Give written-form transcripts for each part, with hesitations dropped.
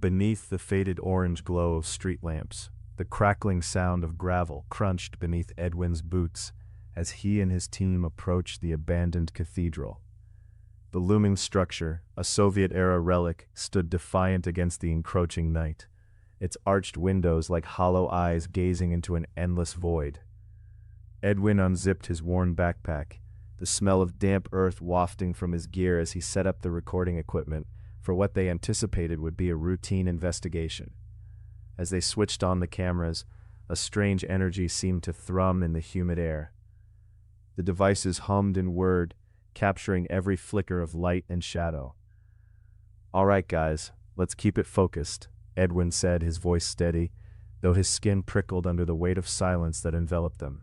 Beneath the faded orange glow of street lamps, the crackling sound of gravel crunched beneath Edwin's boots as he and his team approached the abandoned cathedral. The looming structure, a Soviet-era relic, stood defiant against the encroaching night, its arched windows like hollow eyes gazing into an endless void. Edwin unzipped his worn backpack, the smell of damp earth wafting from his gear as he set up the recording equipment for what they anticipated would be a routine investigation. As they switched on the cameras, a strange energy seemed to thrum in the humid air. The devices hummed and whirred, capturing every flicker of light and shadow. "All right, guys, let's keep it focused," Edwin said, his voice steady, though his skin prickled under the weight of silence that enveloped them.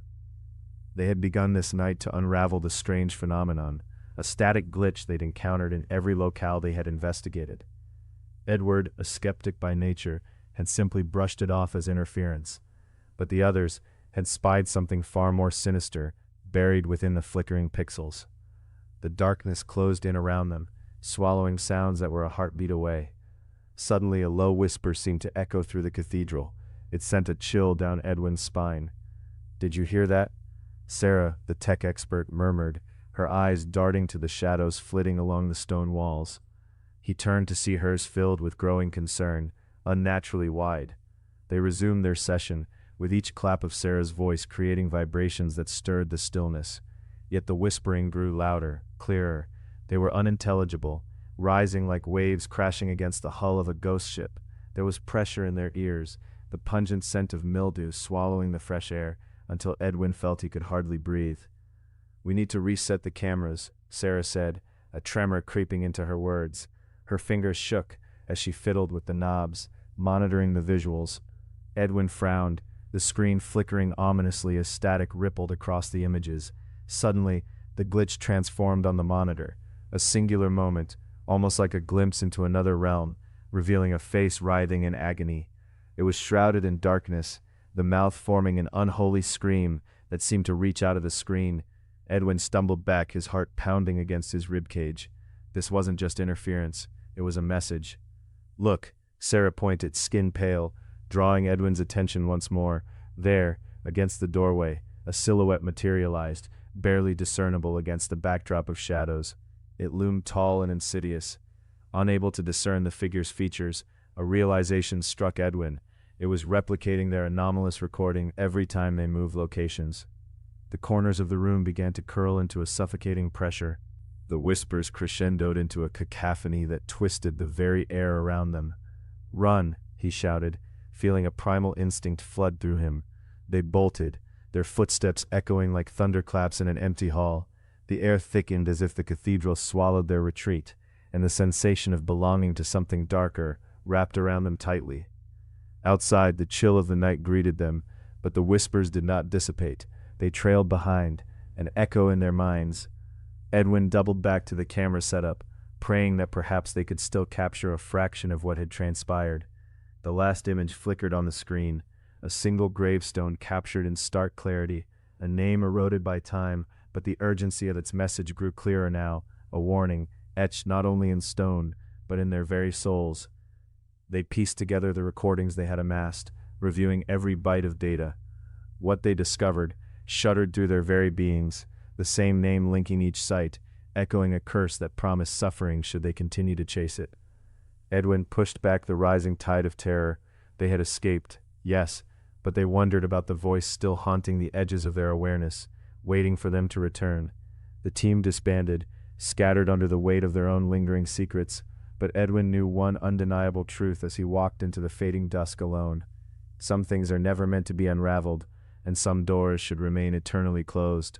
They had begun this night to unravel the strange phenomenon, a static glitch they'd encountered in every locale they had investigated. Edward, a skeptic by nature, had simply brushed it off as interference, but the others had spied something far more sinister, buried within the flickering pixels. The darkness closed in around them, swallowing sounds that were a heartbeat away. Suddenly, a low whisper seemed to echo through the cathedral. It sent a chill down Edwin's spine. "Did you hear that?" Sarah, the tech expert, murmured, her eyes darting to the shadows flitting along the stone walls. He turned to see hers filled with growing concern, unnaturally wide. They resumed their session, with each clap of Sarah's voice creating vibrations that stirred the stillness. Yet the whispering grew louder, clearer. They were unintelligible, rising like waves crashing against the hull of a ghost ship. There was pressure in their ears, the pungent scent of mildew swallowing the fresh air, until Edwin felt he could hardly breathe. "We need to reset the cameras," Sarah said, a tremor creeping into her words. Her fingers shook as she fiddled with the knobs, monitoring the visuals. Edwin frowned, the screen flickering ominously as static rippled across the images. Suddenly, the glitch transformed on the monitor, a singular moment, almost like a glimpse into another realm, revealing a face writhing in agony. It was shrouded in darkness, the mouth forming an unholy scream that seemed to reach out of the screen. Edwin stumbled back, his heart pounding against his ribcage. This wasn't just interference, it was a message. "Look," Sarah pointed, skin pale, drawing Edwin's attention once more. There, against the doorway, a silhouette materialized, barely discernible against the backdrop of shadows. It loomed tall and insidious. Unable to discern the figure's features, a realization struck Edwin. It was replicating their anomalous recording every time they moved locations. The corners of the room began to curl into a suffocating pressure. The whispers crescendoed into a cacophony that twisted the very air around them. "Run," he shouted, feeling a primal instinct flood through him. They bolted, their footsteps echoing like thunderclaps in an empty hall. The air thickened as if the cathedral swallowed their retreat, and the sensation of belonging to something darker wrapped around them tightly. Outside, the chill of the night greeted them, but the whispers did not dissipate. They trailed behind, an echo in their minds. Edwin doubled back to the camera setup, praying that perhaps they could still capture a fraction of what had transpired. The last image flickered on the screen, a single gravestone captured in stark clarity, a name eroded by time, but the urgency of its message grew clearer now, a warning, etched not only in stone, but in their very souls. They pieced together the recordings they had amassed, reviewing every byte of data. What they discovered shuddered through their very beings, the same name linking each site, echoing a curse that promised suffering should they continue to chase it. Edwin pushed back the rising tide of terror. They had escaped, yes, but they wondered about the voice still haunting the edges of their awareness, waiting for them to return. The team disbanded, scattered under the weight of their own lingering secrets, but Edwin knew one undeniable truth as he walked into the fading dusk alone. Some things are never meant to be unraveled, and some doors should remain eternally closed.